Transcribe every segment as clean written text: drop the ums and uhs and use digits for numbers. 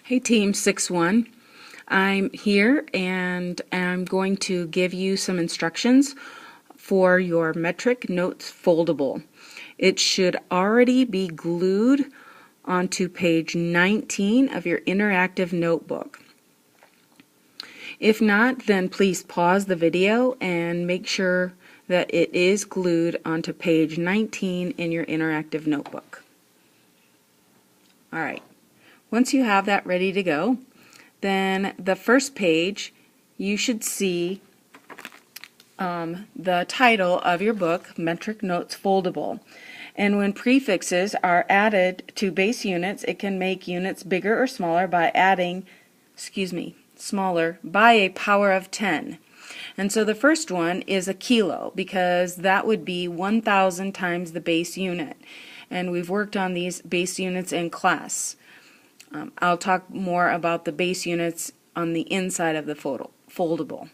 Hey Team 6-1, I'm here and I'm going to give you some instructions for your metric notes foldable. It should already be glued onto page 19 of your interactive notebook. If not, then please pause the video and make sure that it is glued onto page 19 in your interactive notebook. Alright. Once you have that ready to go, then the first page you should see the title of your book, Metric Notes Foldable. And when prefixes are added to base units, it can make units bigger or smaller by adding, smaller by a power of 10. And so the first one is a kilo, because that would be 1,000 times the base unit. And we've worked on these base units in class. I'll talk more about the base units on the inside of the foldable.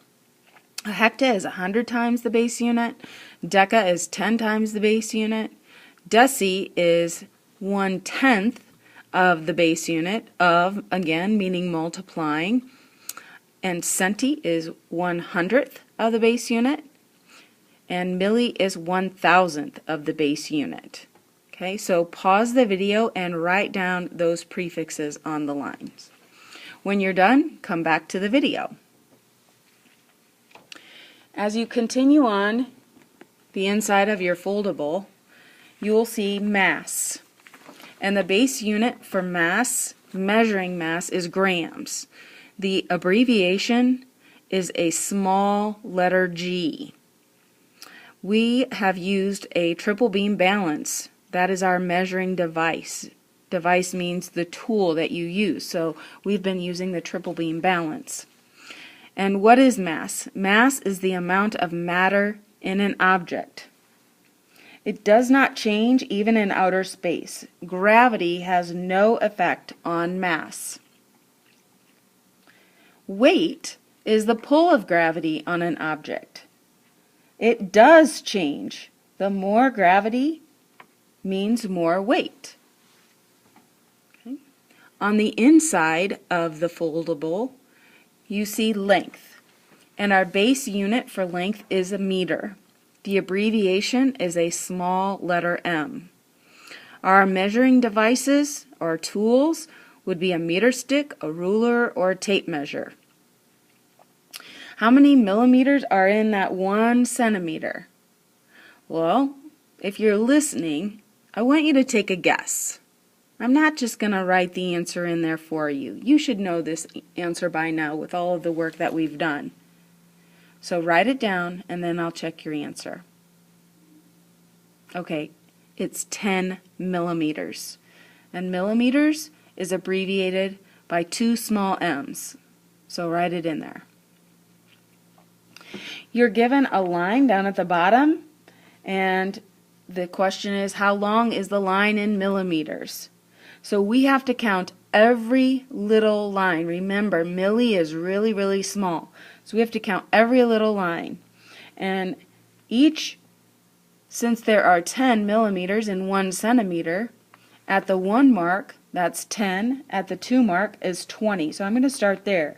A hecta is 100 times the base unit. Deca is 10 times the base unit. Deci is 1/10 of the base unit of, again, meaning multiplying. And centi is 1/100th of the base unit. And milli is 1,000th of the base unit. Okay, so pause the video and write down those prefixes on the lines. When you're done, come back to the video. As you continue on the inside of your foldable, you will see mass. And the base unit for mass, measuring mass, is grams. The abbreviation is a small letter G. We have used a triple beam balance. That is our measuring device. Device means the tool that you use. So we've been using the triple beam balance. And what is mass? Mass is the amount of matter in an object. It does not change even in outer space. Gravity has no effect on mass. Weight is the pull of gravity on an object. It does change. The more gravity means more weight. Okay. On the inside of the foldable, you see length, and our base unit for length is a meter. The abbreviation is a small letter M. Our measuring devices or tools would be a meter stick, a ruler, or a tape measure. How many millimeters are in that 1 centimeter? Well, if you're listening, I want you to take a guess. I'm not just going to write the answer in there for you. You should know this answer by now with all of the work that we've done. So write it down and then I'll check your answer. Okay, it's 10 millimeters. And millimeters is abbreviated by 2 small m's. So write it in there. You're given a line down at the bottom, and the question is, how long is the line in millimeters? So we have to count every little line. Remember, milli is really, really small. So we have to count every little line. And since there are 10 millimeters in 1 centimeter, at the 1 mark, that's 10. At the 2 mark is 20. So I'm going to start there.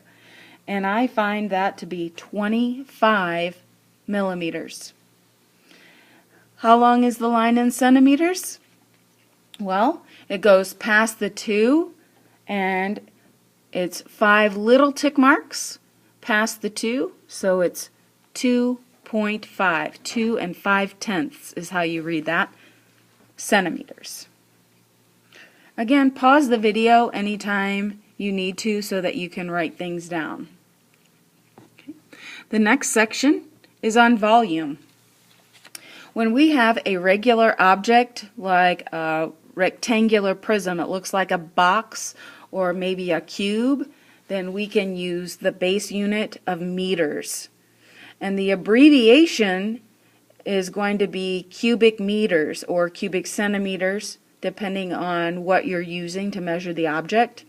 And I find that to be 25 millimeters. How long is the line in centimeters? Well, it goes past the 2, and it's 5 little tick marks past the 2, so it's 2.5. 2 and 5/10 is how you read that, centimeters. Again, pause the video anytime you need to so that you can write things down. Okay. The next section is on volume. When we have a regular object like a rectangular prism, it looks like a box or maybe a cube, then we can use the base unit of meters. And the abbreviation is going to be cubic meters or cubic centimeters, depending on what you're using to measure the object.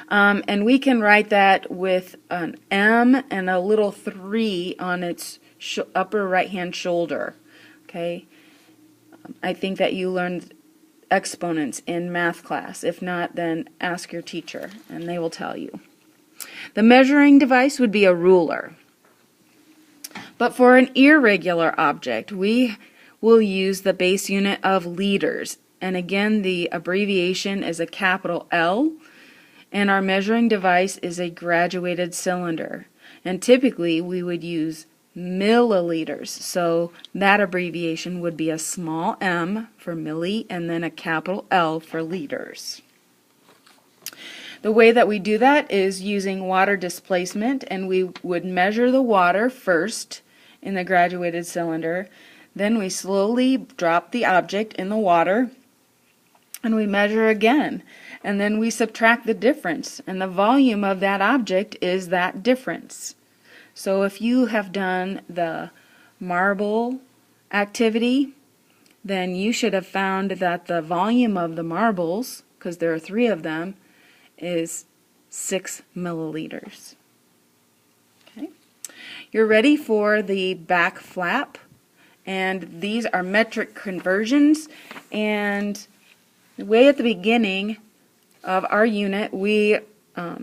And we can write that with an M and a little 3 on its upper right hand shoulder. Okay, I think that you learned exponents in math class. If not, then ask your teacher and they will tell you. The measuring device would be a ruler. But for an irregular object, we will use the base unit of liters. And again, the abbreviation is a capital L, and our measuring device is a graduated cylinder. And typically, we would use milliliters. So that abbreviation would be a small m for milli and then a capital L for liters. The way that we do that is using water displacement, and we would measure the water first in the graduated cylinder. Then we slowly drop the object in the water and we measure again. And then we subtract the difference, and the volume of that object is that difference. So if you have done the marble activity, then you should have found that the volume of the marbles, because there are 3 of them, is 6 milliliters. Okay. You're ready for the back flap, and these are metric conversions. And way at the beginning of our unit, we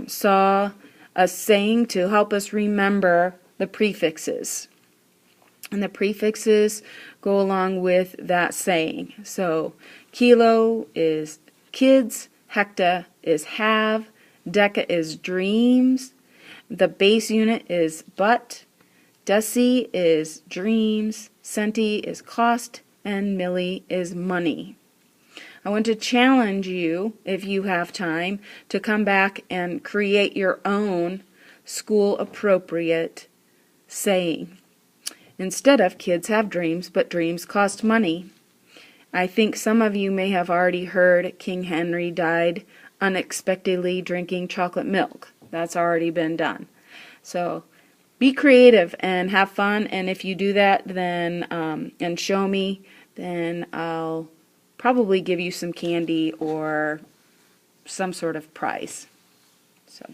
saw a saying to help us remember the prefixes. And the prefixes go along with that saying. So kilo is kids, hecta is have, deca is dreams, the base unit is but, deci is dreams, centi is cost, and milli is money. I want to challenge you, if you have time, to come back and create your own school-appropriate saying. Instead of kids have dreams, but dreams cost money. I think some of you may have already heard King Henry died unexpectedly drinking chocolate milk. That's already been done. So be creative and have fun, and if you do that then and show me, then I'll probably give you some candy or some sort of prize. So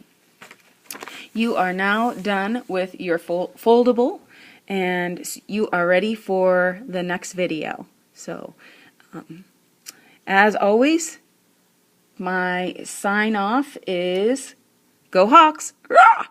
you are now done with your foldable, and you are ready for the next video. So as always, my sign off is go Hawks! Rah!